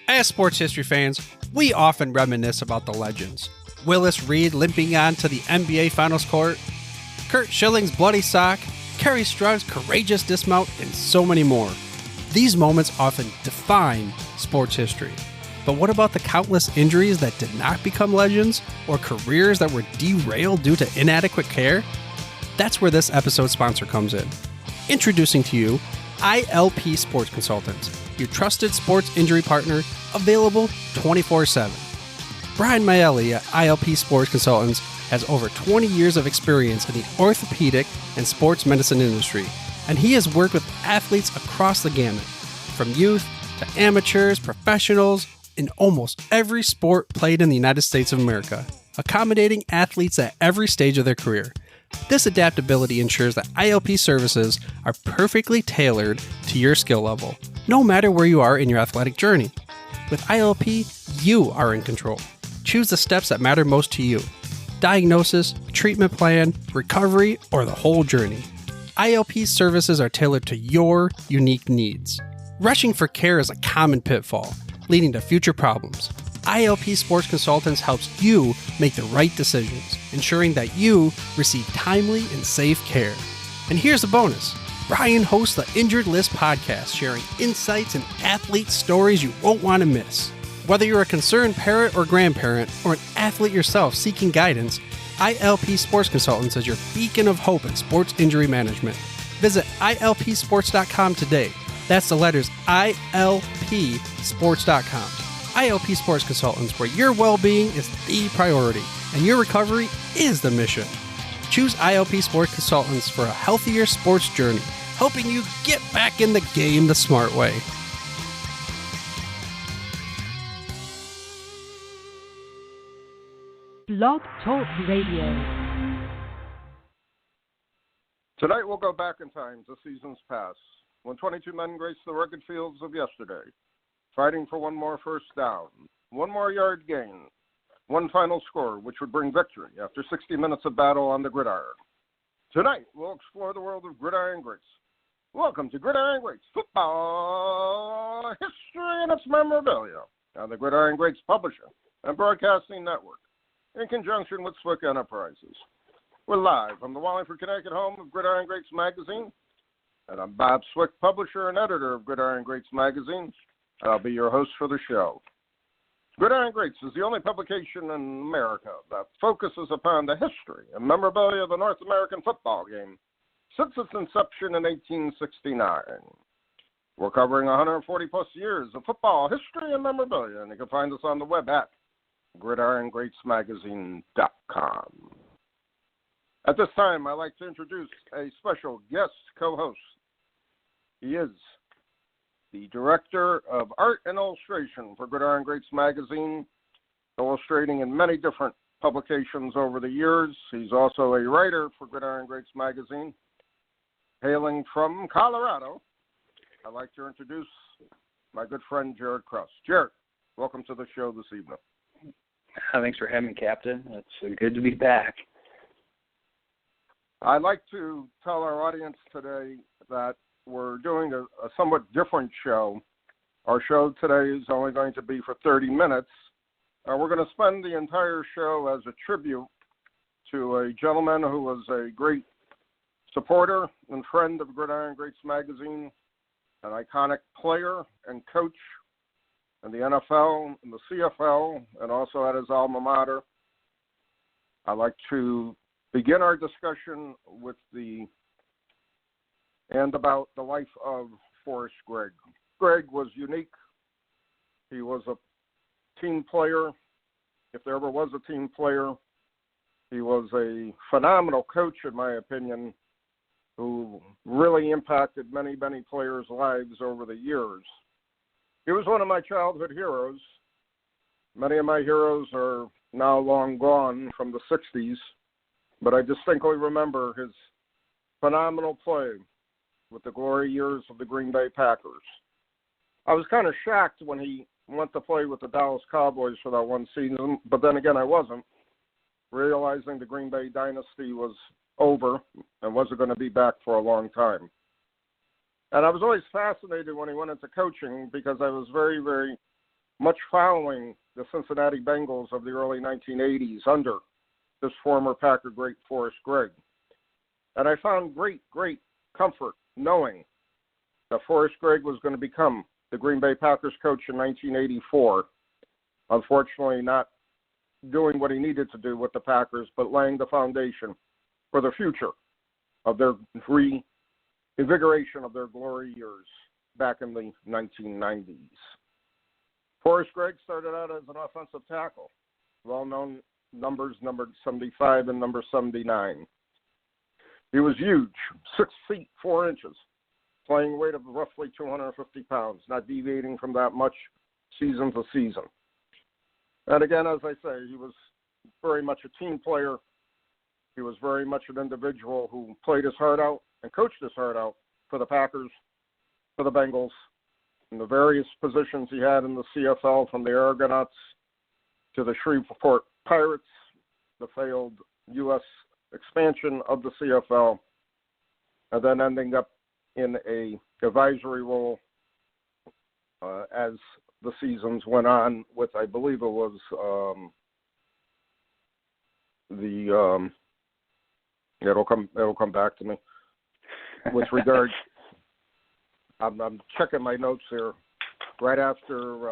As sports history fans, we often reminisce about the legends. Willis Reed limping onto the NBA Finals court, Kurt Schilling's bloody sock, Kerry Strug's courageous dismount, and so many more. These moments often define sports history. But what about the countless injuries that did not become legends, or careers that were derailed due to inadequate care? That's where this episode's sponsor comes in. Introducing to you, ILP Sports Consultants, your trusted sports injury partner, available 24/7. Brian Maelli at ILP Sports Consultants has over 20 years of experience in the orthopedic and sports medicine industry, and he has worked with athletes across the gamut, from youth to amateurs, professionals, in almost every sport played in the United States of America, accommodating athletes at every stage of their career. This adaptability ensures that ILP services are perfectly tailored to your skill level, no matter where you are in your athletic journey. With ILP, you are in control. Choose the steps that matter most to you. Diagnosis, treatment plan, recovery, or the whole journey. ILP services are tailored to your unique needs. Rushing for care is a common pitfall, leading to future problems. ILP Sports Consultants helps you make the right decisions, ensuring that you receive timely and safe care. And here's a bonus. Brian hosts the Injured List podcast, sharing insights and athlete stories you won't want to miss. Whether you're a concerned parent or grandparent, or an athlete yourself seeking guidance, ILP Sports Consultants is your beacon of hope in sports injury management. Visit ilpsports.com today. That's the letters ilpsports.com. ILP Sports Consultants, where your well-being is the priority and your recovery is the mission. Choose ILP Sports Consultants for a healthier sports journey, helping you get back in the game the smart way. Blog Talk Radio. Tonight we'll go back in time to seasons past, when 22 men graced the rugged fields of yesterday, fighting for one more first down, one more yard gain, one final score, which would bring victory after 60 minutes of battle on the gridiron. Tonight, we'll explore the world of Gridiron Greats. Welcome to Gridiron Greats Football History and its Memorabilia on the Gridiron Greats Publisher and Broadcasting Network, in conjunction with Swick Enterprises. We're live from the Wallingford, Connecticut home of Gridiron Greats Magazine, and I'm Bob Swick, publisher and editor of Gridiron Greats Magazine, and I'll be your host for the show. Gridiron Greats is the only publication in America that focuses upon the history and memorabilia of the North American football game since its inception in 1869. We're covering 140-plus years of football history and memorabilia, and you can find us on the web at gridirongreatsmagazine.com. At this time, I'd like to introduce a special guest co-host. He is the Director of Art and Illustration for Gridiron Greats Magazine, illustrating in many different publications over the years. He's also a writer for Gridiron Greats Magazine. Hailing from Colorado, I'd like to introduce my good friend Jared Krause. Jared, welcome to the show this evening. Thanks for having me, Captain. It's good to be back. I'd like to tell our audience today that we're doing a somewhat different show. Our show today is only going to be for 30 minutes. We're going to spend the entire show as a tribute to a gentleman who was a great supporter and friend of Gridiron Greats Magazine, an iconic player and coach in the NFL and the CFL, and also at his alma mater. I'd like to begin our discussion with about the life of Forrest Gregg. Gregg was unique. He was a team player. If there ever was a team player, he was a phenomenal coach, in my opinion, who really impacted many, many players' lives over the years. He was one of my childhood heroes. Many of my heroes are now long gone from the 60s, but I distinctly remember his phenomenal play with the glory years of the Green Bay Packers. I was kind of shocked when he went to play with the Dallas Cowboys for that one season, but then again I wasn't, realizing the Green Bay dynasty was over and wasn't going to be back for a long time. And I was always fascinated when he went into coaching because I was very, very much following the Cincinnati Bengals of the early 1980s under this former Packer great Forrest Gregg. And I found great comfort knowing that Forrest Gregg was going to become the Green Bay Packers coach in 1984. Unfortunately, not doing what he needed to do with the Packers, but laying the foundation for the future of their reinvigoration of their glory years back in the 1990s. Forrest Gregg started out as an offensive tackle, well-known numbers, number 75 and number 79. He was huge, 6 feet 4 inches, playing weight of roughly 250 pounds, not deviating from that much season to season. And again, as I say, he was very much a team player. He was very much an individual who played his heart out and coached his heart out for the Packers, for the Bengals, in the various positions he had in the CFL, from the Argonauts to the Shreveport Pirates, the failed U.S. expansion of the CFL, and then ending up in a advisory role as the seasons went on with, I believe it was it'll come back to me. With regard, I'm checking my notes here. Right after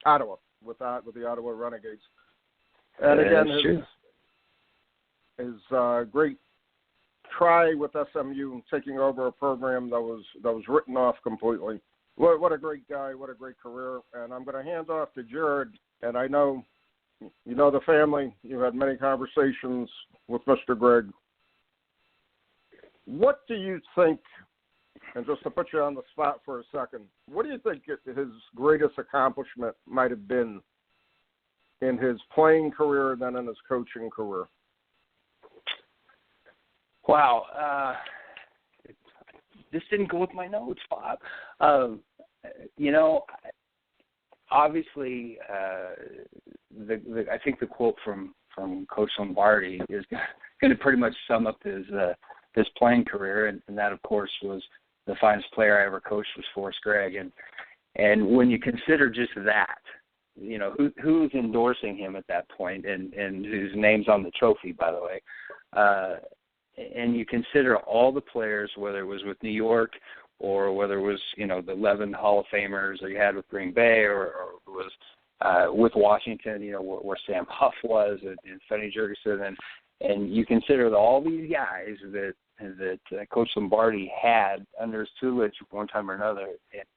Ottawa, with the Ottawa Renegades, and again his great try with SMU taking over a program that was written off completely. What a great guy! What a great career! And I'm going to hand off to Jared. And I know you know the family. You've had many conversations with Mr. Gregg. What do you think? And just to put you on the spot for a second, what do you think his greatest accomplishment might have been in his playing career and then in his coaching career? Wow. This didn't go with my notes, Bob. Obviously, I think the quote from Coach Lombardi is going to pretty much sum up his playing career, and that, of course, was the finest player I ever coached was Forrest Gregg. And when you consider just that, who's endorsing him at that point, and whose name's on the trophy, by the way, and you consider all the players, whether it was with New York or whether it was, the 11 Hall of Famers that you had with Green Bay or it was with Washington, where Sam Huff was and Sonny Jurgensen, and you consider all these guys that Coach Lombardi had under his tutelage one time or another,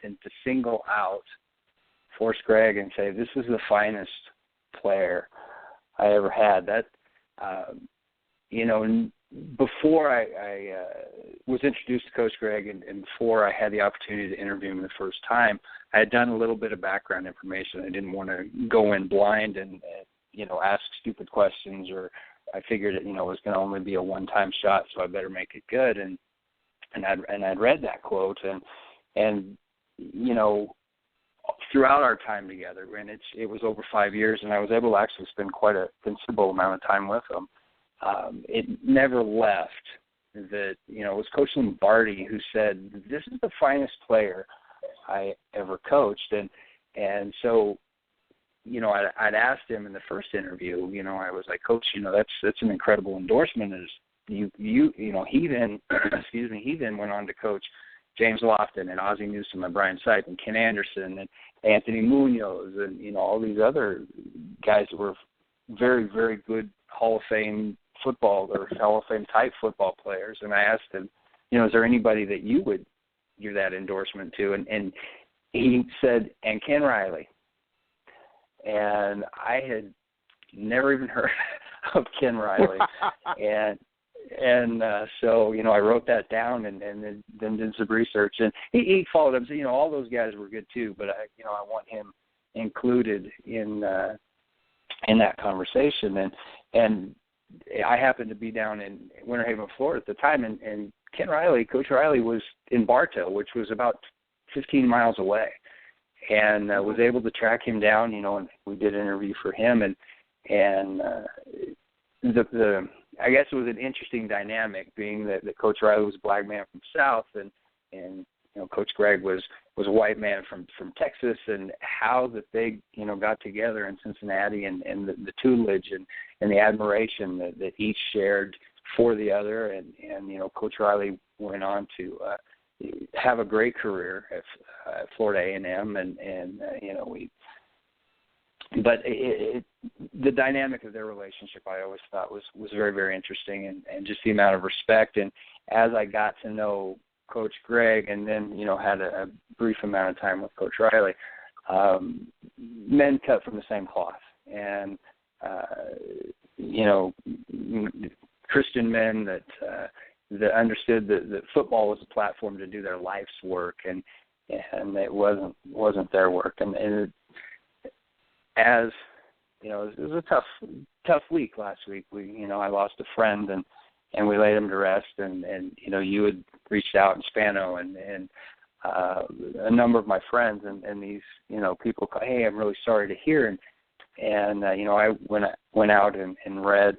and to single out Forrest Gregg and say, this is the finest player I ever had, that, before I was introduced to Coach Gregg and before I had the opportunity to interview him the first time, I had done a little bit of background information. I didn't want to go in blind and ask stupid questions, or I figured it was going to only be a one-time shot, so I better make it good. And I'd read that quote, and throughout our time together, and it was over 5 years, and I was able to actually spend quite a considerable amount of time with him. It never left that, it was Coach Lombardi who said, this is the finest player I ever coached. And so, I'd asked him in the first interview, I was like, Coach, that's an incredible endorsement. He then, he then went on to coach James Lofton and Ozzie Newsome and Brian Sipe and Ken Anderson and Anthony Munoz and, all these other guys that were very, very good Hall of Fame football or Hall of Fame type football players. And I asked him, is there anybody that you would give that endorsement to? And he said, and Ken Riley. And I had never even heard of Ken Riley. So, I wrote that down and then did some research. And he followed up. So, all those guys were good too, but I want him included in that conversation. And I happened to be down in Winter Haven, Florida at the time, and Ken Riley, Coach Riley, was in Bartow, which was about 15 miles away, and was able to track him down, and we did an interview for him, and the I guess it was an interesting dynamic, being that Coach Riley was a black man from the South, and Coach Greg was a white man from Texas, and how that they, got together in Cincinnati, and the tutelage and the admiration that each shared for the other. And Coach Riley went on to have a great career at Florida A&M, and the dynamic of their relationship I always thought was very, very interesting, and just the amount of respect. And as I got to know Coach Greg, and then had a brief amount of time with Coach Riley, men cut from the same cloth, and Christian men that understood that football was a platform to do their life's work, and it wasn't their work. And as it was a tough week last week. I lost a friend, and we laid him to rest, and you had reached out in Spano, and a number of my friends, and these people, hey, I'm really sorry to hear, and I went out and read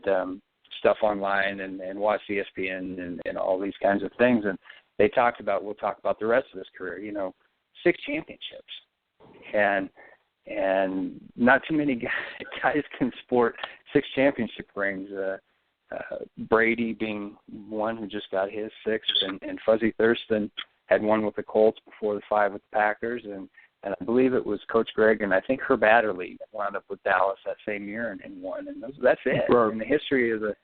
stuff online and watched ESPN and all these kinds of things, and we'll talk about the rest of his career. 6 championships, and not too many guys can sport 6 championship rings. Brady being one who just got his 6th, and Fuzzy Thurston had one with the Colts before the 5 with the Packers, and I believe it was Coach Greg, and I think Herb Adderley wound up with Dallas that same year and won, and that's it. Right. In the history of the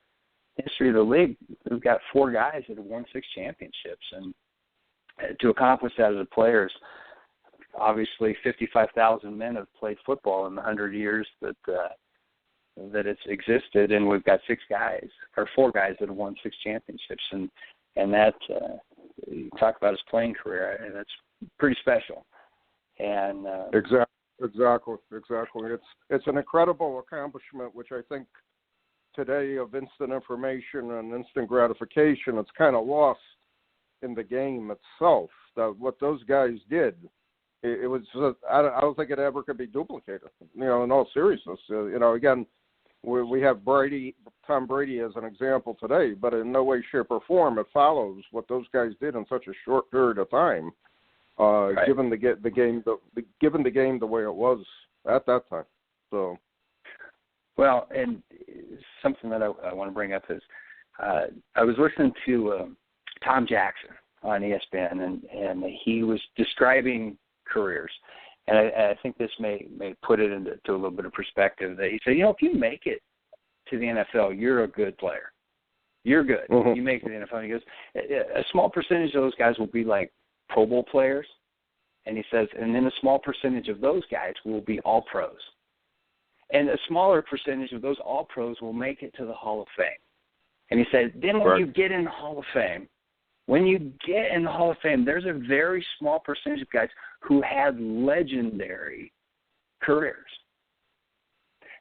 league, we've got 4 guys that have won 6 championships, and to accomplish that as a player, obviously 55,000 men have played football in the 100 years that it's existed, and we've got 4 guys that have won 6 championships, and that you talk about his playing career, and that's pretty special. And exactly. It's an incredible accomplishment, which I think today of instant information and instant gratification, it's kind of lost in the game itself. That what those guys did, it was I don't think it ever could be duplicated. In all seriousness, again. We have Tom Brady as an example today, but in no way, shape, or form it follows what those guys did in such a short period of time, right. Given the game the way it was at that time. So, well, and something that I want to bring up is I was listening to Tom Jackson on ESPN, and he was describing careers. And I think this may put it into a little bit of perspective. That he said, if you make it to the NFL, you're a good player. You're good. Mm-hmm. You make it to the NFL. He goes, a small percentage of those guys will be like Pro Bowl players. And he says, and then a small percentage of those guys will be all pros. And a smaller percentage of those all pros will make it to the Hall of Fame. And he said, then when you get in the Hall of Fame, there's a very small percentage of guys who had legendary careers.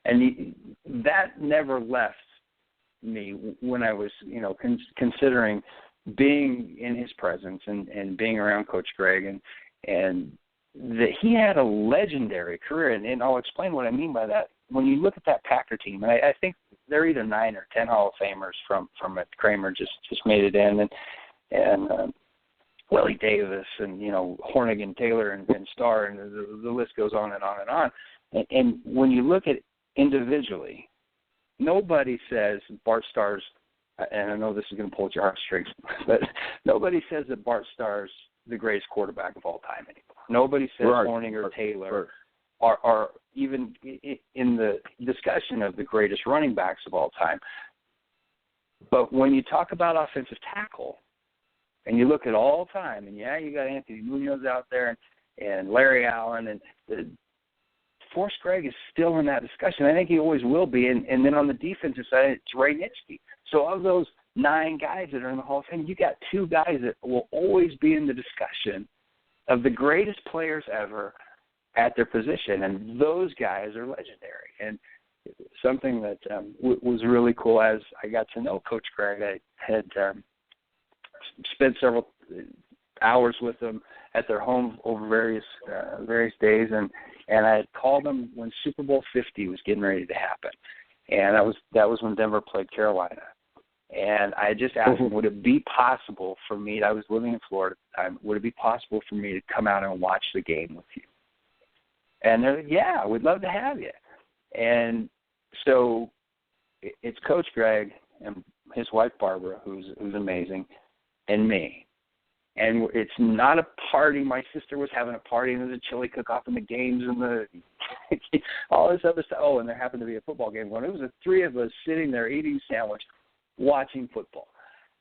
And that never left me when I was, considering being in his presence and being around Coach Greg, and that he had a legendary career. And I'll explain what I mean by that. When you look at that Packer team, and I think they're either 9 or 10 Hall of Famers from it. Kramer just made it in, and Willie Davis, and Hornigan, Taylor, and Starr, and the list goes on and on and on. And when you look at individually, nobody says Bart Starr's, and I know this is going to pull at your heartstrings, but nobody says that Bart Starr's the greatest quarterback of all time anymore. Nobody says Hornigan or Taylor are even in the discussion of the greatest running backs of all time. But when you talk about offensive tackle, and you look at all time, and you got Anthony Munoz out there and Larry Allen, and Forrest Gregg is still in that discussion. I think he always will be. And then on the defensive side, it's Ray Nitschke. So of those 9 guys that are in the Hall of Fame, you got 2 guys that will always be in the discussion of the greatest players ever at their position, and those guys are legendary. And something that was really cool as I got to know Coach Greg, I had spent several hours with them at their home over various days, and I had called them when Super Bowl 50 was getting ready to happen, and that was when Denver played Carolina, And I just asked them, would it be possible for me, I was living in Florida at the time, would it be possible for me to come out and watch the game with you? And they're like, yeah, we'd love to have you. And so it's Coach Greg and his wife Barbara, who's amazing, and me. And it's not a party. My sister was having a party, and there's a chili cook-off and the games and the all this other stuff. Oh, and there happened to be a football game going. It was the three of us sitting there eating sandwich, watching football.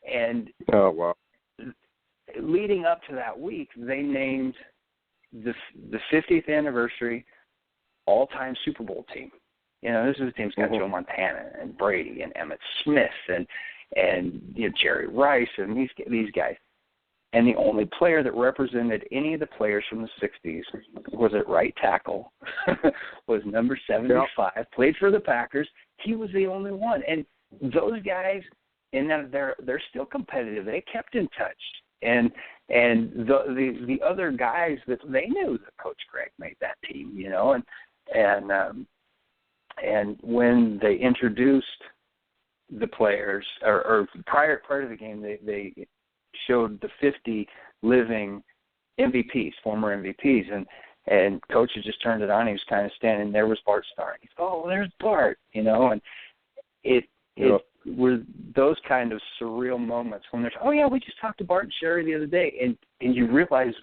And oh, wow. Leading up to that week, they named the 50th anniversary all-time Super Bowl team. You know, this is a team's got Joe Montana and Brady and Emmitt Smith and you know, Jerry Rice and these guys. And the only player that represented any of the players from the 60s was at right tackle, was number 75, played for the Packers. He was the only one. And those guys, in that they're still competitive. They kept in touch. And the other guys that they knew that Coach Greg made that team, you know, and when they introduced the players or prior to the game, they showed the 50 living MVPs, former MVPs, and Coach had just turned it on. He was kind of standing there was Bart Starr. He's, oh, there's Bart, you know, and it were those kind of surreal moments when they're, oh, yeah, we just talked to Bart and Sherry the other day, and you realize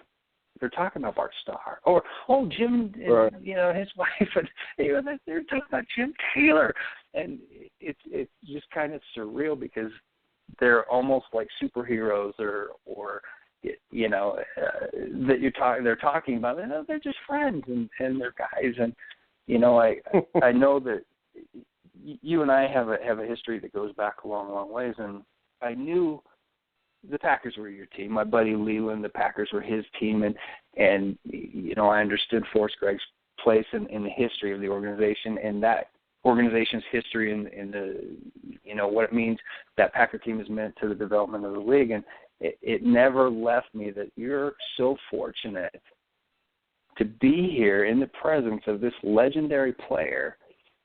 they're talking about Bart Starr. Or, oh, Jim, right. You know, his wife, and you know, they're talking about Jim Taylor. And it's just kind of surreal because they're almost like superheroes or you know, that they're talking about. They're just friends and they're guys. And, you know, I know that you and I have a history that goes back a long, long ways, and I knew the Packers were your team. My buddy Leland, the Packers were his team, and you know, I understood Forrest Gregg's place in the history of the organization and that organization's history in the, you know, what it means that Packer team has meant to the development of the league, and it never left me that you're so fortunate to be here in the presence of this legendary player.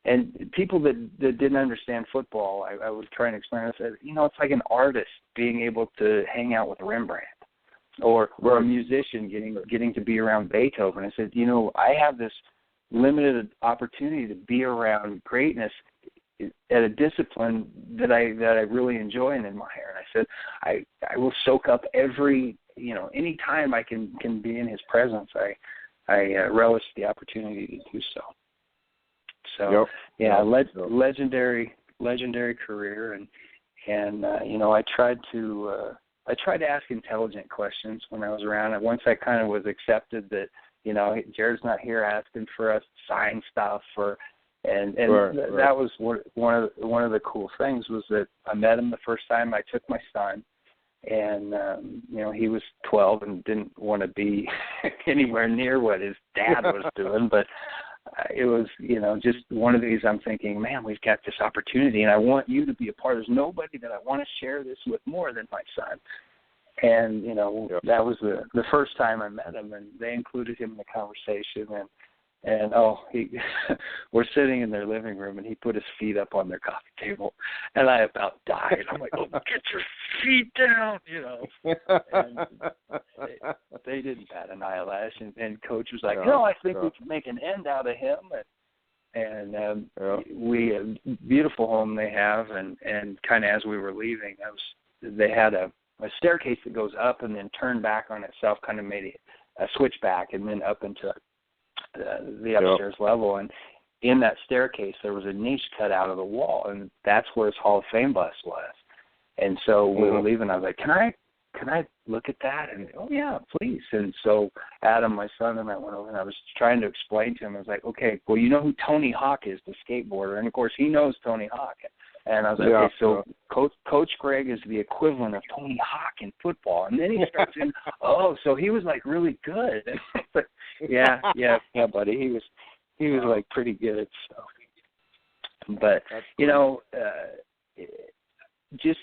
And people that didn't understand football, I was trying to explain. I said, you know, it's like an artist being able to hang out with Rembrandt, or a musician getting to be around Beethoven. I said, you know, I have this limited opportunity to be around greatness at a discipline that I really enjoy and admire. And I said, I will soak up every, you know, any time I can be in his presence. I relish the opportunity to do so. So, legendary career, and you know, I tried to ask intelligent questions when I was around. Once I kind of was accepted that, you know, Jared's not here asking for us to sign stuff, that was one of the cool things was that I met him the first time. I took my son, and you know, he was 12 and didn't want to be anywhere near what his dad was doing, but it was, you know, just one of these. I'm thinking, man, we've got this opportunity, and I want you to be a part. There's nobody that I want to share this with more than my son. And, you know, that was the first time I met him, and they included him in the conversation. And we're sitting in their living room, and he put his feet up on their coffee table, and I about died. I'm like, oh, get your feet down, you know. And they didn't bat an eyelash, and Coach was like, no, I think we can make an end out of him. And we beautiful home they have, and kind of as we were leaving, they had a staircase that goes up and then turned back on itself, kind of made a switchback, and then up into the upstairs level. And in that staircase, there was a niche cut out of the wall, and that's where his Hall of Fame bus was. And so we were leaving. I was like, can I look at that? And oh yeah, please. And so Adam, my son, and I went over, and I was trying to explain to him. I was like, okay, well, you know who Tony Hawk is, the skateboarder, and of course he knows Tony Hawk. And I was like, okay, so Coach Greg is the equivalent of Tony Hawk in football. And then he starts in, so he was like really good. And I was like, yeah, buddy, he was like pretty good. So, but you know, just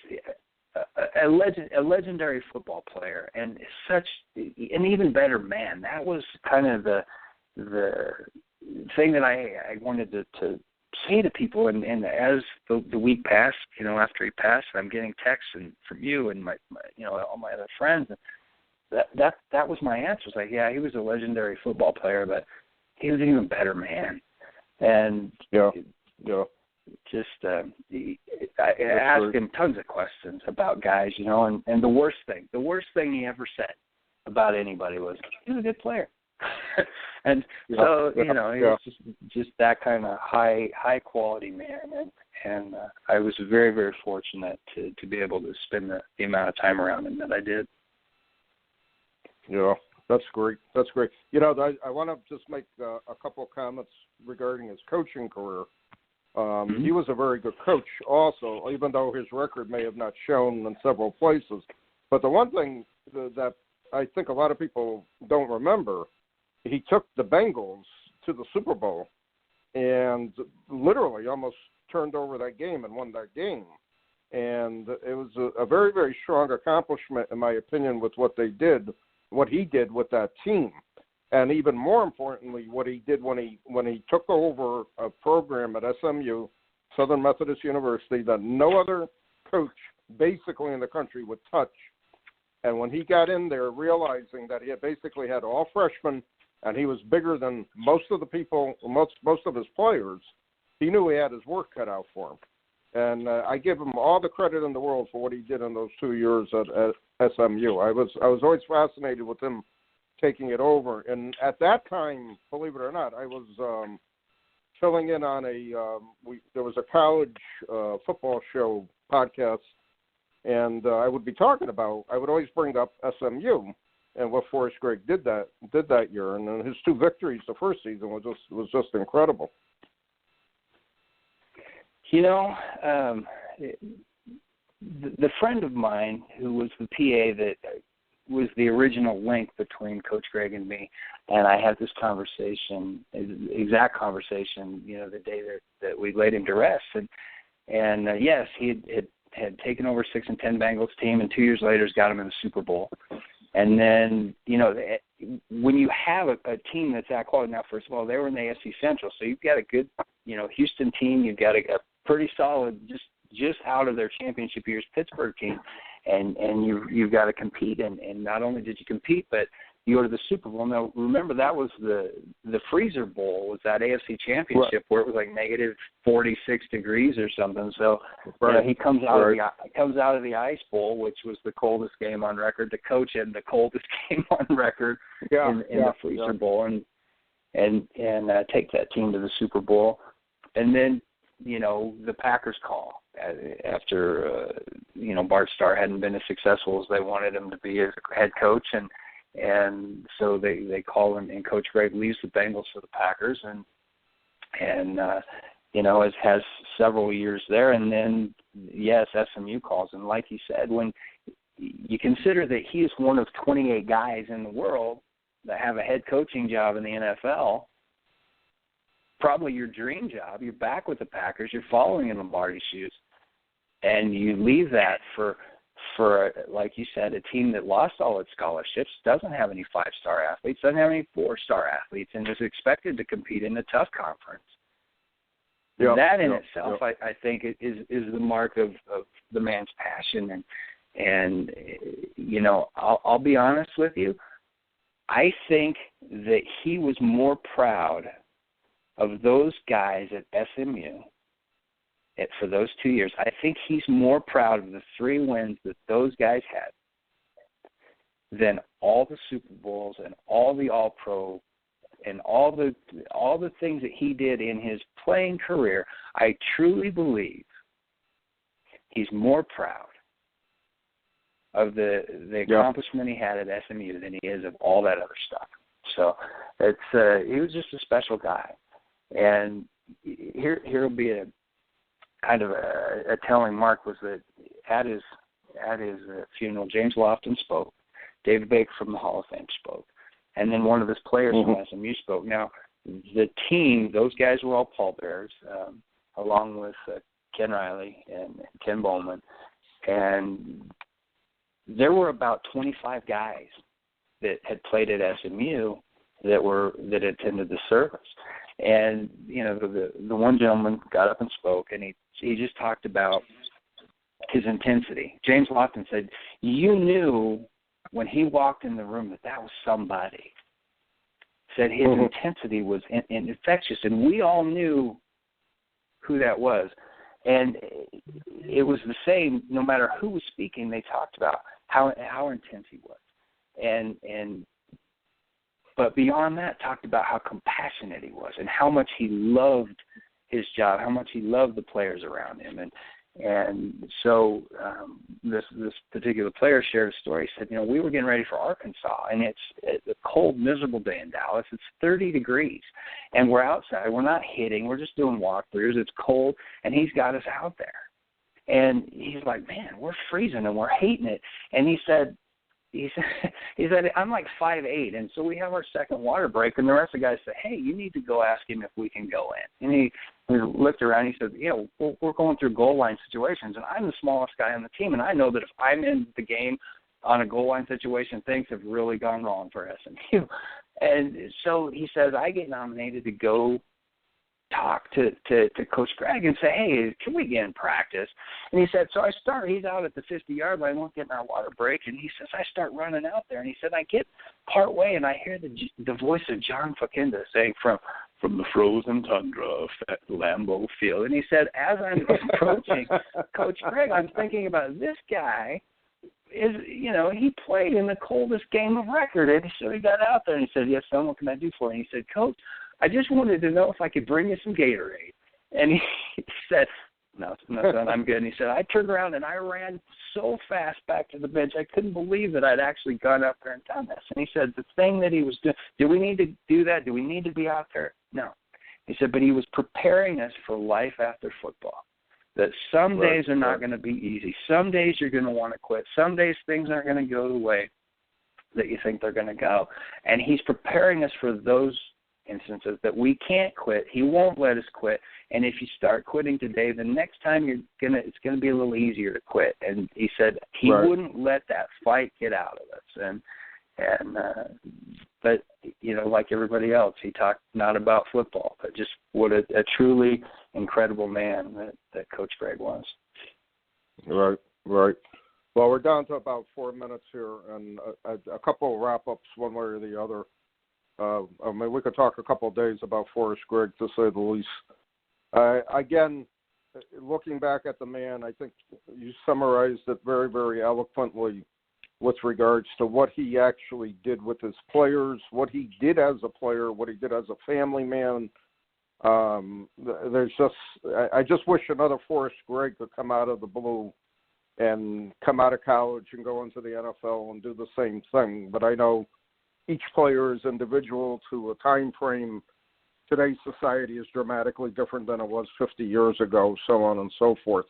a legendary football player, and such an even better man. That was kind of the thing that I wanted to say to people, and as the week passed, after he passed, I'm getting texts from you and my all my other friends. And that was my answer. It's like, yeah, he was a legendary football player, but he was an even better man. And just I asked him tons of questions about guys, and the worst thing he ever said about anybody was, he was a good player. And he was just that kind of high quality man, and I was very, very fortunate to be able to spend the amount of time around him that I did. Yeah, that's great. That's great. I want to just make a couple of comments regarding his coaching career. He was a very good coach also, even though his record may have not shown in several places. But the one thing that I think a lot of people don't remember, he took the Bengals to the Super Bowl and literally almost turned over that game and won that game. And it was a very, very strong accomplishment, in my opinion, with what he did with that team. And even more importantly, what he did when he took over a program at SMU, Southern Methodist University, that no other coach basically in the country would touch. And when he got in there, realizing that he had basically had all freshmen, and he was bigger than most of the people, most of his players, he knew he had his work cut out for him. And I give him all the credit in the world for what he did in those 2 years at SMU. I was always fascinated with him taking it over. And at that time, believe it or not, I was filling in on there was a college football show podcast, and I would always bring up SMU and what Forrest Gregg did that year, and then his 2 victories the first season was just incredible. The friend of mine who was the PA that was the original link between Coach Gregg and me, and I had this exact conversation, the day that we laid him to rest, and yes, he had taken over 6-10 Bengals team, and 2 years later has got him in the Super Bowl. And then, when you have a team that's that quality, now, first of all, they were in the AFC Central, so you've got a good, Houston team, you've got a pretty solid, just out of their championship years, Pittsburgh team, and you've got to compete, and not only did you compete, but you go to the Super Bowl. Now, remember, that was the Freezer Bowl, was that AFC Championship, where it was like negative 46 degrees or something. So he comes out of the Ice Bowl, which was the coldest game on record. The coach had the coldest game on record in the Freezer Bowl, and take that team to the Super Bowl. And then, the Packers call after, Bart Starr hadn't been as successful as they wanted him to be as a head coach, and so they call him, and Coach Gregg leaves the Bengals for the Packers, and has several years there, and then SMU calls, and like he said, when you consider that he is one of 28 guys in the world that have a head coaching job in the NFL, probably your dream job, you're back with the Packers, you're following in Lombardi's shoes, and you leave that for, like you said, a team that lost all its scholarships, doesn't have any 5-star athletes, doesn't have any 4-star athletes, and is expected to compete in a tough conference. That in itself, I think, is the mark of the man's passion. And I'll be honest with you, I think that he was more proud of those guys at SMU for those 2 years. I think he's more proud of the 3 wins that those guys had than all the Super Bowls and all the All-Pro and all the things that he did in his playing career. I truly believe he's more proud of the accomplishment he had at SMU than he is of all that other stuff. So he was just a special guy. And here'll be a kind of a telling mark, was that at his funeral, James Lofton spoke, David Baker from the Hall of Fame spoke, and then one of his players from SMU spoke. Now, the team, those guys were all pallbearers, along with Ken Riley and Ken Bowman, and there were about 25 guys that had played at SMU that attended the service. And, you know, the one gentleman got up and spoke, and he just talked about his intensity. James Lofton said, you knew when he walked in the room that was somebody. Said his intensity was infectious, and we all knew who that was. And it was the same, no matter who was speaking, they talked about how intense he was. But beyond that, talked about how compassionate he was and how much he loved his job, how much he loved the players around him. And so this particular player shared a story. He said, you know, we were getting ready for Arkansas, and it's a cold, miserable day in Dallas. It's 30 degrees, and we're outside. We're not hitting. We're just doing walkthroughs. It's cold, and he's got us out there. And he's like, man, we're freezing, and we're hating it. And he said, I'm like 5'8", and so we have our second water break, and the rest of the guys said, hey, you need to go ask him if we can go in. And he looked around, and he said, we're going through goal line situations, and I'm the smallest guy on the team, and I know that if I'm in the game on a goal line situation, things have really gone wrong for SMU. And so he says, I get nominated to go talk to Coach Greg and say, hey, can we get in practice? And he said, so he's out at the 50-yard line, we're getting our water break, and he says, I start running out there, and he said, I get part way, and I hear the voice of John Fakinda saying from the frozen tundra at Lambeau Field. And he said, as I'm approaching Coach Greg, I'm thinking about this guy is, you know, he played in the coldest game of record, and so he got out there, and he said, yes, son, what can I do for you? And he said, Coach, I just wanted to know if I could bring you some Gatorade. And he said, no, son, I'm good. And he said, I turned around and I ran so fast back to the bench, I couldn't believe that I'd actually gone up there and done this. And he said, the thing that he was doing, do we need to do that? Do we need to be out there? No. He said, but he was preparing us for life after football, that some days are not going to be easy. Some days you're going to want to quit. Some days things aren't going to go the way that you think they're going to go. And he's preparing us for those instances that we can't quit. He won't let us quit. And if you start quitting today, the next time it's gonna be a little easier to quit. And he said he wouldn't let that fight get out of us. But you know, like everybody else, he talked not about football, but just what a truly incredible man that Coach Greg was. Right. Well, we're down to about 4 minutes here, and a couple of wrap-ups one way or the other. I mean, we could talk a couple of days about Forrest Gregg, to say the least. Again, looking back at the man, I think you summarized it very, very eloquently with regards to what he actually did with his players, what he did as a player, what he did as a family man. I just wish another Forrest Gregg could come out of the blue and come out of college and go into the NFL and do the same thing. But I know each player is individual to a time frame. Today's society is dramatically different than it was 50 years ago, so on and so forth.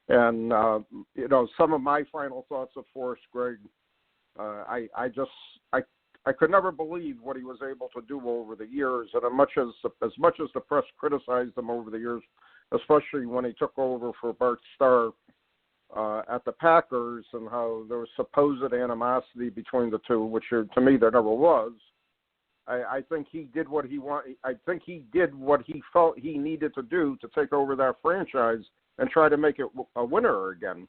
And, you know, some of my final thoughts of Forrest Gregg, I could never believe what he was able to do over the years. And as much as the press criticized him over the years, especially when he took over for Bart Starr at the Packers, and how there was supposed animosity between the two, which to me there never was. I think he did what he wanted. I think he did what he felt he needed to do to take over that franchise and try to make it a winner again.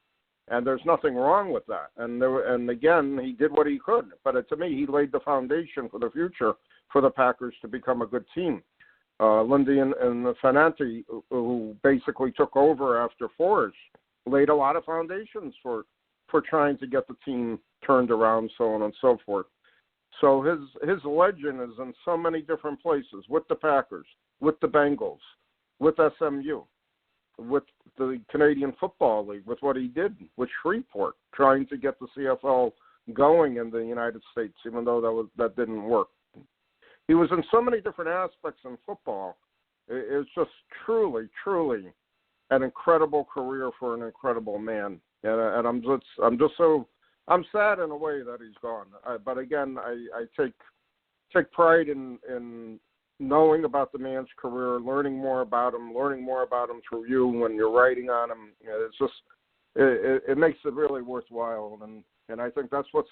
And there's nothing wrong with that. And again, he did what he could. But to me, he laid the foundation for the future for the Packers to become a good team. Lindy and Fananti, who basically took over after Forrest, laid a lot of foundations for trying to get the team turned around, so on and so forth. So his legend is in so many different places, with the Packers, with the Bengals, with SMU, with the Canadian Football League, with what he did with Shreveport, trying to get the CFL going in the United States, even though that didn't work. He was in so many different aspects in football. It's just truly, truly an incredible career for an incredible man. And I'm sad in a way that he's gone. But again, I take pride in knowing about the man's career, learning more about him through you when you're writing on him. It's just it makes it really worthwhile. And I think that's what's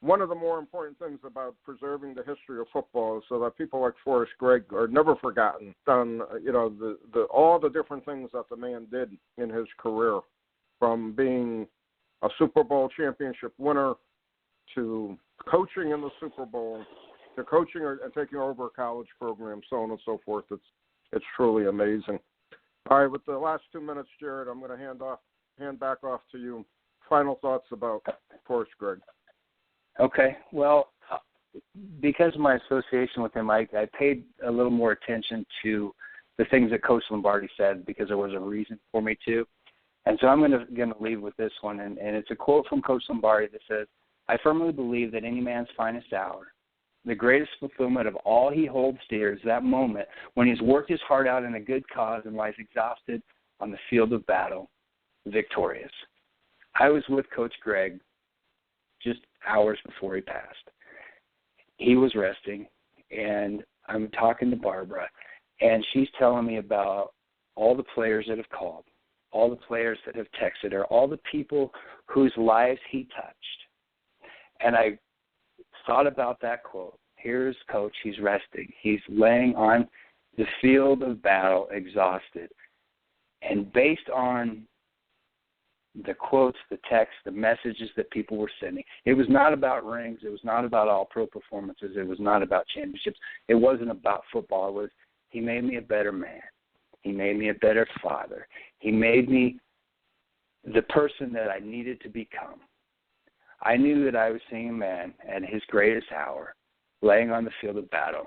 one of the more important things about preserving the history of football is so that people like Forrest Gregg are never forgotten on, all the different things that the man did in his career, from being a Super Bowl championship winner to coaching in the Super Bowl to coaching and taking over a college program, so on and so forth. It's truly amazing. All right, with the last 2 minutes, Jared, I'm going to hand back off to you. Final thoughts about Forrest Gregg. Okay. Well, because of my association with him, I paid a little more attention to the things that Coach Lombardi said because there was a reason for me to. And so I'm going to leave with this one, and it's a quote from Coach Lombardi that says, "I firmly believe that any man's finest hour, the greatest fulfillment of all he holds dear, is that moment when he's worked his heart out in a good cause and lies exhausted on the field of battle, victorious." I was with Coach Gregg just hours before he passed. He was resting, and I'm talking to Barbara, and she's telling me about all the players that have called, all the players that have texted her, all the people whose lives he touched. And I thought about that quote. Here's Coach. He's resting. He's laying on the field of battle, exhausted. And based on the quotes, the text, the messages that people were sending, it was not about rings. It was not about all-pro performances. It was not about championships. It wasn't about football. It was, he made me a better man. He made me a better father. He made me the person that I needed to become. I knew that I was seeing a man at his greatest hour, laying on the field of battle,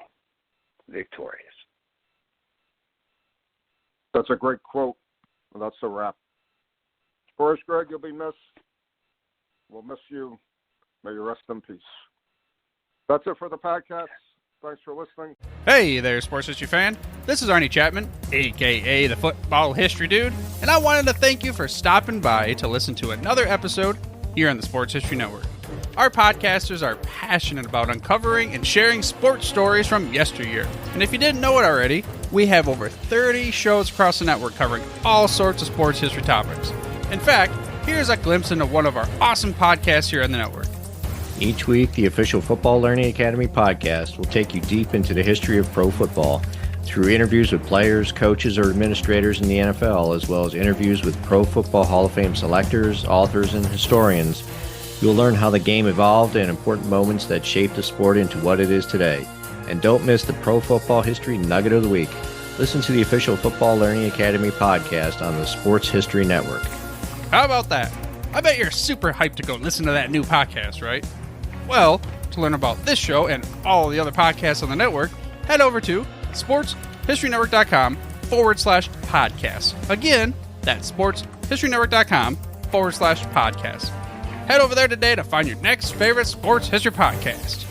victorious. That's a great quote. And that's a wrap. Forrest Gregg, you'll be missed. We'll miss you. May you rest in peace. That's it for the podcast. Thanks for listening. Hey there, sports history fan. This is Arnie Chapman, a.k.a. the Football History Dude, and I wanted to thank you for stopping by to listen to another episode here on the Sports History Network. Our podcasters are passionate about uncovering and sharing sports stories from yesteryear. And if you didn't know it already, we have over 30 shows across the network covering all sorts of sports history topics. In fact, here's a glimpse into one of our awesome podcasts here on the network. Each week, the official Football Learning Academy podcast will take you deep into the history of pro football through interviews with players, coaches, or administrators in the NFL, as well as interviews with Pro Football Hall of Fame selectors, authors, and historians. You'll learn how the game evolved and important moments that shaped the sport into what it is today. And don't miss the Pro Football History Nugget of the Week. Listen to the official Football Learning Academy podcast on the Sports History Network. How about that? I bet you're super hyped to go listen to that new podcast, right? Well, to learn about this show and all the other podcasts on the network, head over to sportshistorynetwork.com/podcast. Again, that's sportshistorynetwork.com/podcast. Head over there today to find your next favorite sports history podcast.